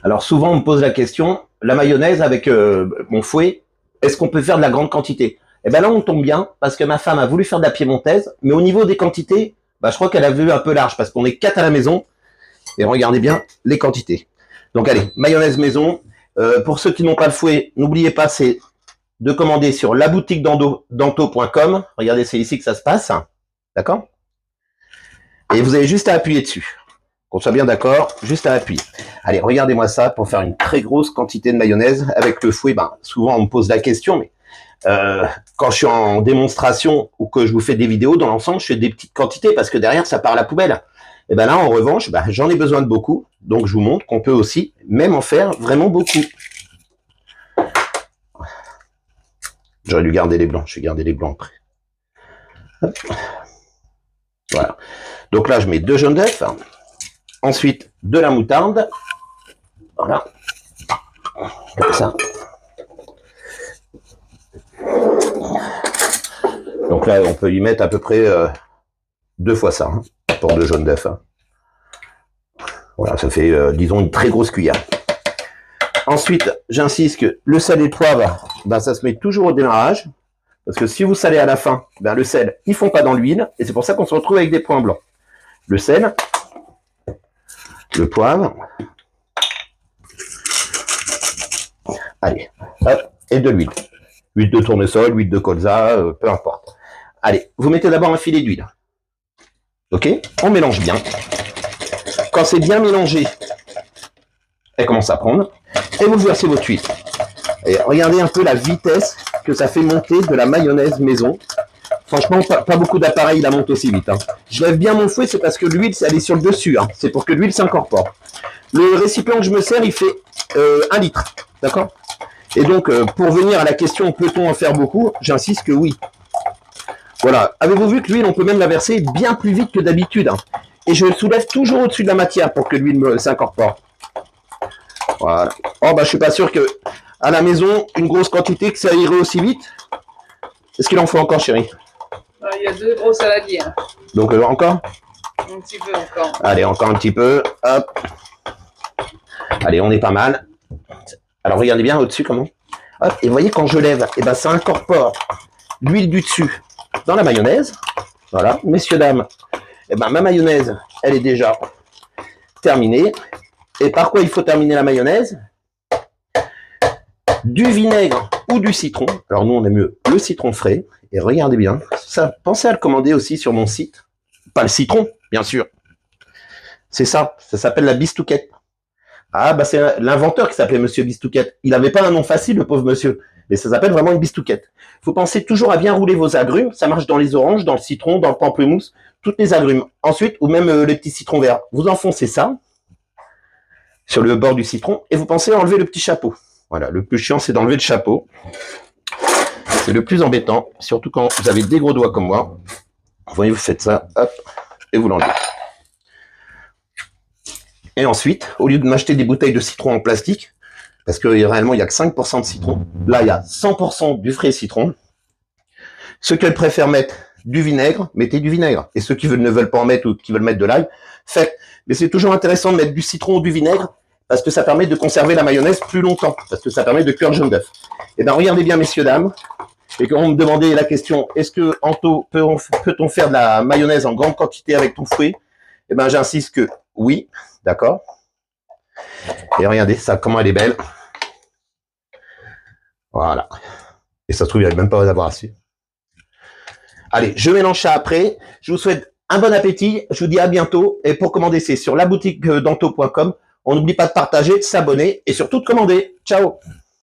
Alors souvent on me pose la question, la mayonnaise avec mon fouet, est-ce qu'on peut faire de la grande quantité? Eh ben là on tombe bien parce que ma femme a voulu faire de la piémontaise, mais au niveau des quantités, bah, je crois qu'elle a vu un peu large parce qu'on est 4 à la maison et regardez bien les quantités. Donc allez, mayonnaise maison. Pour ceux qui n'ont pas le fouet, n'oubliez pas c'est de commander sur laboutique-danto.com. Regardez, c'est ici que ça se passe, d'accord? Et vous avez juste à appuyer dessus. Qu'on soit bien d'accord, juste à appuyer. Allez, regardez-moi ça pour faire une très grosse quantité de mayonnaise avec le fouet. Ben, souvent on me pose la question, mais quand je suis en démonstration ou que je vous fais des vidéos, dans l'ensemble, je fais des petites quantités parce que derrière ça part à la poubelle. Et ben là, en revanche, ben, j'en ai besoin de beaucoup, donc je vous montre qu'on peut aussi même en faire vraiment beaucoup. J'aurais dû garder les blancs, je vais garder les blancs après. Hop. Voilà. Donc là, je mets 2 jaunes d'œufs. Ensuite, de la moutarde. Voilà. Comme ça. Donc là, on peut y mettre à peu près 2 fois ça, pour 2 jaunes d'œufs. Voilà, ça fait, disons, une très grosse cuillère. Ensuite, j'insiste que le sel et le poivre, ben, ça se met toujours au démarrage. Parce que si vous salez à la fin, ben, le sel, ils ne fond pas dans l'huile. Et c'est pour ça qu'on se retrouve avec des points blancs. Le sel, le poivre. Allez, hop, et de l'huile. Huile de tournesol, huile de colza, peu importe. Allez, vous mettez d'abord un filet d'huile. Ok? On mélange bien. Quand c'est bien mélangé, elle commence à prendre. Et vous versez votre huile. Et regardez un peu la vitesse que ça fait monter de la mayonnaise maison. Franchement, pas beaucoup d'appareils la montent aussi vite. Je lève bien mon fouet, c'est parce que l'huile, elle est sur le dessus. C'est pour que l'huile s'incorpore. Le récipient que je me sers, il fait 1 litre. D'accord? Et donc, pour venir à la question, peut-on en faire beaucoup? J'insiste que oui. Voilà. Avez-vous vu que l'huile, on peut même la verser bien plus vite que d'habitude. Et je le soulève toujours au-dessus de la matière pour que l'huile s'incorpore. Voilà. Oh, bah, je suis pas sûr que à la maison, une grosse quantité, que ça irait aussi vite. Est-ce qu'il en faut encore, chérie? Il y a 2 gros saladiers. Donc, encore? Un petit peu encore. Allez, encore un petit peu. Hop. Allez, on est pas mal. Alors, regardez bien au-dessus comment. Hop. Et vous voyez, quand je lève, et ben, ça incorpore l'huile du dessus dans la mayonnaise. Voilà. Messieurs, dames, et ben, ma mayonnaise, elle est déjà terminée. Et par quoi il faut terminer la mayonnaise? Du vinaigre ou du citron. Alors nous, on aime mieux le citron frais. Et regardez bien, ça, pensez à le commander aussi sur mon site. Pas le citron, bien sûr. C'est ça s'appelle la bistouquette. Ah, bah c'est l'inventeur qui s'appelait Monsieur Bistouquette. Il n'avait pas un nom facile, le pauvre monsieur. Mais ça s'appelle vraiment une bistouquette. Il faut penser toujours à bien rouler vos agrumes. Ça marche dans les oranges, dans le citron, dans le pamplemousse, toutes les agrumes. Ensuite, ou même les petits citrons verts. Vous enfoncez ça sur le bord du citron et vous pensez à enlever le petit chapeau. Voilà, le plus chiant, c'est d'enlever le chapeau. C'est le plus embêtant, surtout quand vous avez des gros doigts comme moi. Vous voyez, vous faites ça, hop, et vous l'enlevez. Et ensuite, au lieu de m'acheter des bouteilles de citron en plastique, parce que réellement, il n'y a que 5% de citron, là, il y a 100% du frais citron. Ceux qui préfèrent mettre du vinaigre, mettez du vinaigre. Et ceux qui ne veulent pas en mettre ou qui veulent mettre de l'ail, faites. Mais c'est toujours intéressant de mettre du citron ou du vinaigre, parce que ça permet de conserver la mayonnaise plus longtemps, parce que ça permet de cuire le jaune d'œuf. Et bien, regardez bien, messieurs, dames, et quand on me demandait la question, est-ce que, Anto, peut-on faire de la mayonnaise en grande quantité avec ton fouet? Eh bien, j'insiste que oui, d'accord. Et regardez, ça, comment elle est belle. Voilà. Et ça se trouve, il n'y avait même pas d'avoir assez. Allez, je mélange ça après. Je vous souhaite un bon appétit. Je vous dis à bientôt. Et pour commander, c'est sur laboutique-danto.com. On n'oublie pas de partager, de s'abonner et surtout de commander. Ciao!